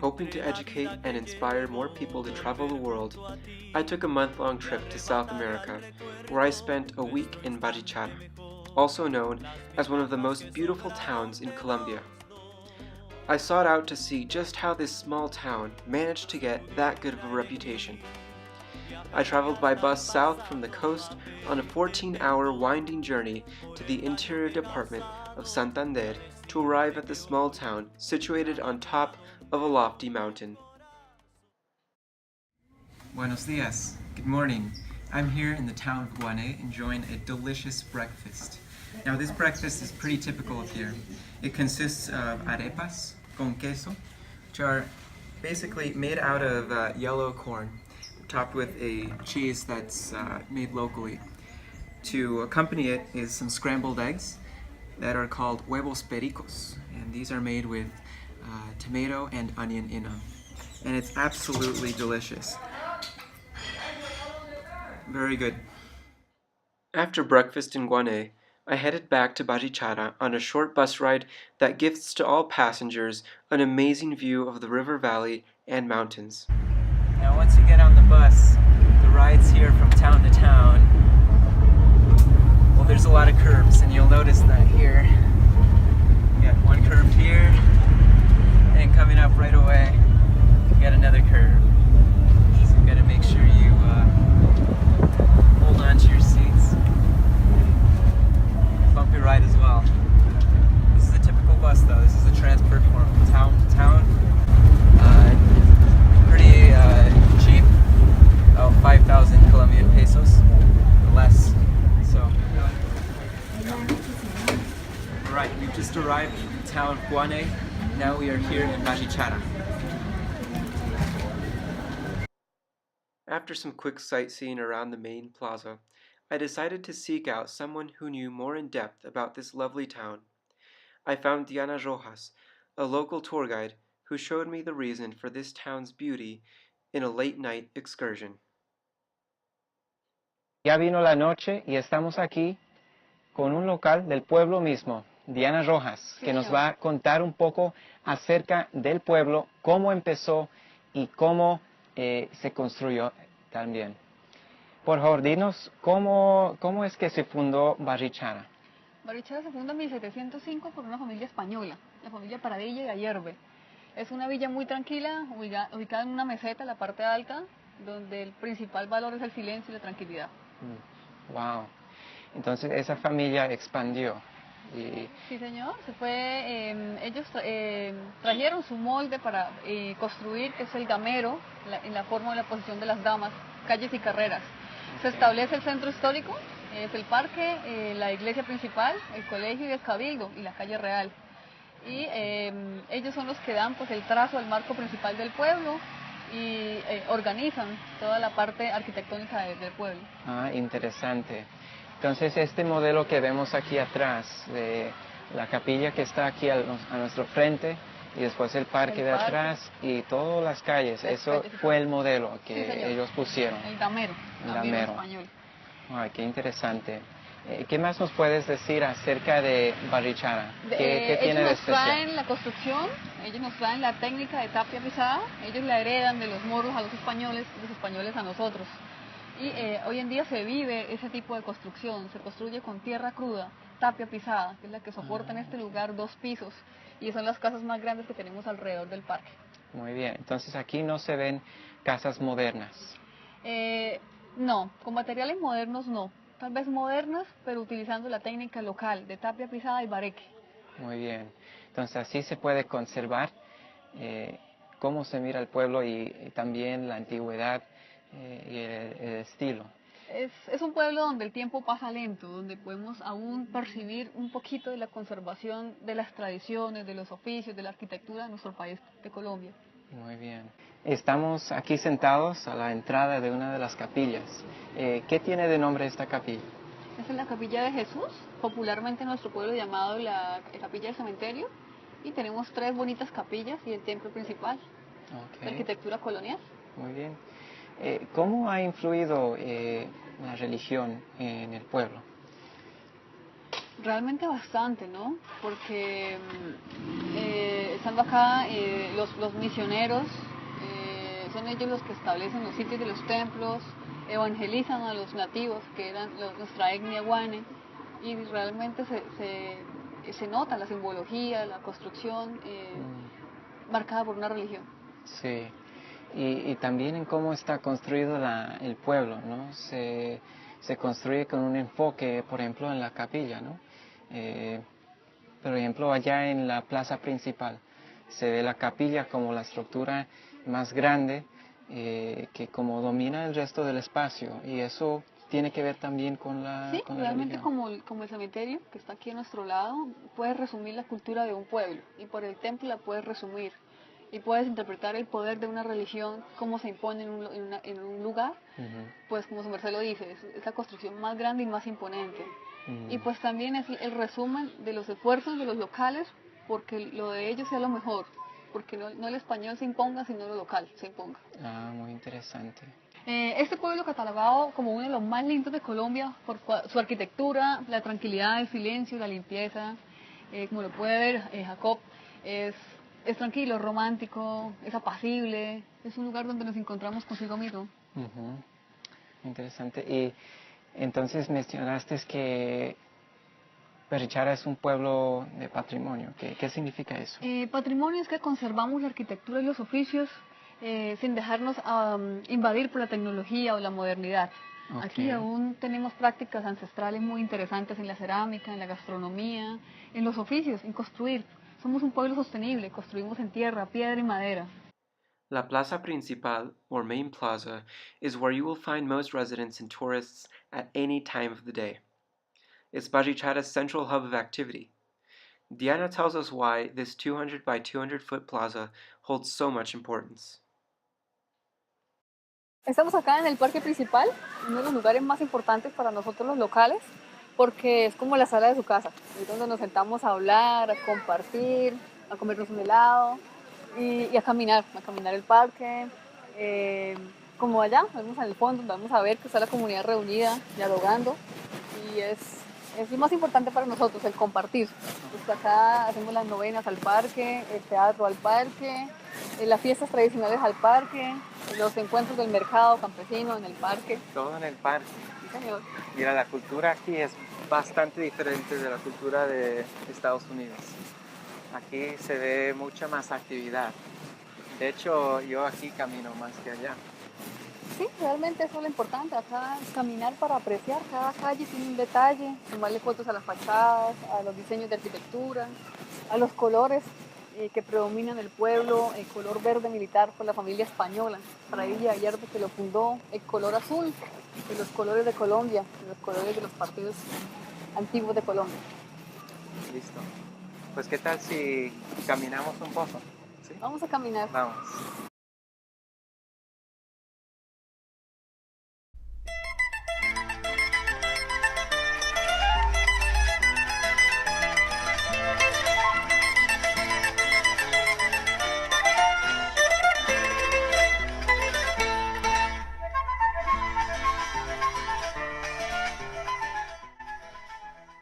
Hoping to educate and inspire more people to travel the world, I took a month-long trip to South America, where I spent a week in Barichara, also known as one of the most beautiful towns in Colombia. I sought out to see just how this small town managed to get that good of a reputation. I traveled by bus south from the coast on a 14-hour winding journey to the interior department of Santander to arrive at the small town situated on top of a lofty mountain. Buenos dias. Good morning. I'm here in the town of Guané enjoying a delicious breakfast. Now this breakfast is pretty typical of here. It consists of arepas con queso, which are basically made out of yellow corn, topped with a cheese that's made locally. To accompany it is some scrambled eggs that are called huevos pericos, and these are made with tomato and onion in them. And it's absolutely delicious. Very good. After breakfast in Guané, I headed back to Barichara on a short bus ride that gifts to all passengers an amazing view of the river valley and mountains. Now once you get on the bus, the rides here from town to town, well, there's a lot of curves, and you'll notice that here. You got one curve here, and coming up right away, you got another curve. So you got to make sure you hold on to your seats. Bumpy ride as well. This is a typical bus though. This is a transport from town to town. Pretty cheap, about 5,000 Colombian pesos, or less. So, alright, we've just arrived in the town of Guané. Now we are here in Barichara. After some quick sightseeing around the main plaza, I decided to seek out someone who knew more in depth about this lovely town. I found Diana Rojas, a local tour guide, who showed me the reason for this town's beauty in a late-night excursion. Ya vino la noche y estamos aquí con un local del pueblo mismo, Diana Rojas, que nos va a contar un poco acerca del pueblo, cómo empezó y cómo se construyó también. Por favor, dinos cómo es que se fundó Barichara. Barichara se funda en 1705 por una familia española, la familia Paradilla y Ayerbe. Es una villa muy tranquila, ubicada en una meseta, en la parte alta, donde el principal valor es el silencio y la tranquilidad. Wow. Entonces esa familia expandió. Sí, señor. Ellos trajeron su molde para construir, que es el gamero, en la forma de la posición de las damas, calles y carreras. Se establece el centro histórico, es el parque, la iglesia principal, el colegio y el cabildo, y la calle real. Y ellos son los que dan pues el trazo al marco principal del pueblo y organizan toda la parte arquitectónica del pueblo. Ah, interesante. Entonces este modelo que vemos aquí atrás, de la capilla que está aquí a nuestro frente, y después el parque de atrás y todas las calles, eso fue el modelo que ellos pusieron. El gamero, en español. Ay, qué interesante. ¿Qué más nos puedes decir acerca de Barichara? ¿Qué tiene de especial? Ellos nos traen la construcción, ellos nos traen la técnica de tapia pisada, ellos la heredan de los moros a los españoles y los españoles a nosotros. Y hoy en día se vive ese tipo de construcción, se construye con tierra cruda, tapia pisada, que es la que soporta en este lugar 2 pisos, y son las casas más grandes que tenemos alrededor del parque. Muy bien, entonces aquí no se ven casas modernas. No, con materiales modernos no. Tal vez modernas, pero utilizando la técnica local de tapia pisada y bareque. Muy bien. Entonces así se puede conservar cómo se mira el pueblo y también la antigüedad y el estilo. Es un pueblo donde el tiempo pasa lento, donde podemos aún percibir un poquito de la conservación de las tradiciones, de los oficios, de la arquitectura de nuestro país, de Colombia. Muy bien. Estamos aquí sentados a la entrada de una de las capillas. ¿Qué tiene de nombre esta capilla? Esta es la capilla de Jesús, popularmente en nuestro pueblo llamado la capilla del cementerio. Y tenemos 3 bonitas capillas y el templo principal, de arquitectura colonial. Muy bien. ¿Cómo ha influido la religión en el pueblo? Realmente bastante, ¿no? Porque estando acá, los misioneros, son ellos los que establecen los sitios de los templos, evangelizan a los nativos, que eran nuestra etnia guane, y realmente se nota la simbología, la construcción marcada por una religión. Sí, y también en cómo está construido el pueblo, ¿no? Se construye con un enfoque, por ejemplo, en la capilla, ¿no? Por ejemplo, allá en la plaza principal se ve la capilla como la estructura más grande que como domina el resto del espacio, y eso tiene que ver también con la Sí, con la realmente religión. como el cementerio que está aquí a nuestro lado, puedes resumir la cultura de un pueblo, y por el templo la puedes resumir, y puedes interpretar el poder de una religión, cómo se impone en un lugar, pues como su merced lo dice, es la construcción más grande y más imponente. Y pues también es el resumen de los esfuerzos de los locales, porque lo de ellos sea lo mejor, porque no el español se imponga, sino lo local se imponga. Ah, muy interesante. Este pueblo catalogado como uno de los más lindos de Colombia por su arquitectura, la tranquilidad, el silencio, la limpieza, como lo puede ver Jacob, es tranquilo, romántico, es apacible, es un lugar donde nos encontramos consigo mismo. Ujú. Interesante. Y entonces mencionaste que Barichara es un pueblo de patrimonio. ¿Qué significa eso? Patrimonio es que conservamos la arquitectura y los oficios sin dejarnos invadir por la tecnología o la modernidad. Okay. Aquí aún tenemos prácticas ancestrales muy interesantes en la cerámica, en la gastronomía, en los oficios, en construir. Somos un pueblo sostenible, construimos en tierra, piedra y madera. La Plaza Principal, or main plaza, is where you will find most residents and tourists at any time of the day. It's Barichara's central hub of activity. Diana tells us why this 200 by 200 foot plaza holds so much importance. Estamos acá en el parque principal, uno de los lugares más importantes para nosotros los locales, porque es como la sala de su casa, es donde nos sentamos a hablar, a compartir, a comernos un helado y a caminar el parque. Como allá, vemos en el fondo, vamos a ver que está la comunidad reunida, dialogando, y es lo más importante para nosotros, el compartir. Pues acá hacemos las novenas al parque, el teatro al parque, las fiestas tradicionales al parque, los encuentros del mercado campesino en el parque. Todo en el parque. Sí, señor. Mira, la cultura aquí es bastante diferente de la cultura de Estados Unidos. Aquí se ve mucha más actividad. De hecho, yo aquí camino más que allá. Sí, realmente eso es lo importante, acá caminar para apreciar, cada calle tiene un detalle, tomarle fotos a las fachadas, a los diseños de arquitectura, a los colores que predominan el pueblo, el color verde militar por la familia española, Fray Gallardo que lo fundó, el color azul, de los colores de Colombia, de los colores de los partidos antiguos de Colombia. Listo. Pues, ¿qué tal si caminamos un poco? ¿Sí? Vamos a caminar. Vamos.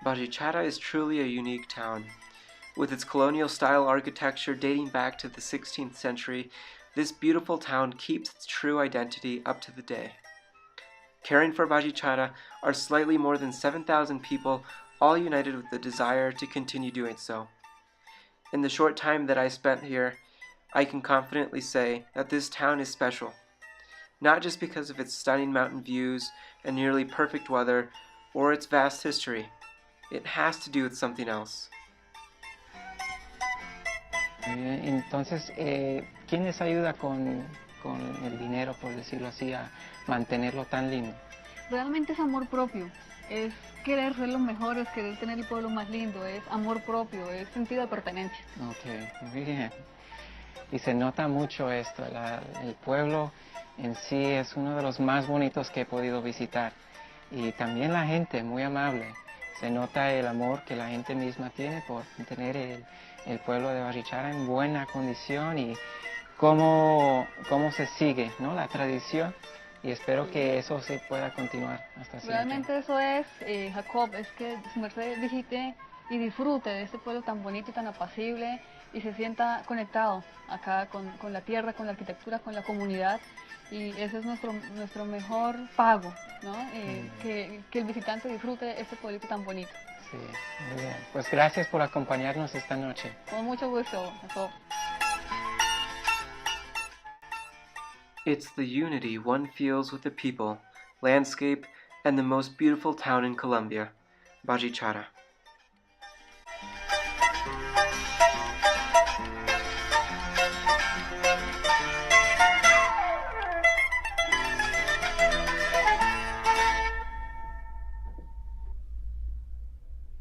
Barichara is truly a unique town. With its colonial style architecture dating back to the 16th century, this beautiful town keeps its true identity up to the day. Caring for Barichara are slightly more than 7,000 people, all united with the desire to continue doing so. In the short time that I spent here, I can confidently say that this town is special, not just because of its stunning mountain views and nearly perfect weather or its vast history. It has to do with something else. Entonces, ¿quién les ayuda con el dinero, por decirlo así, a mantenerlo tan lindo? Realmente es amor propio, es querer ser los mejores, querer tener el pueblo más lindo, es amor propio, es sentido de pertenencia. Ok, muy bien. Y se nota mucho esto, el pueblo en sí es uno de los más bonitos que he podido visitar. Y también la gente, muy amable. Se nota el amor que la gente misma tiene por tener el pueblo de Barichara en buena condición y cómo se sigue, ¿no?, la tradición. Y espero que eso se pueda continuar hasta siempre. Realmente eso es, Jacob, es que su merced visite y disfrute de este pueblo tan bonito y tan apacible, y se sienta conectado acá con la tierra, con la arquitectura, con la comunidad. Y ese es nuestro mejor pago, ¿no? Que el visitante disfrute este pueblito tan bonito. Sí, muy bien. Pues gracias por acompañarnos esta noche. Con mucho gusto. It's the unity one feels with the people, landscape, and the most beautiful town in Colombia, Barichara.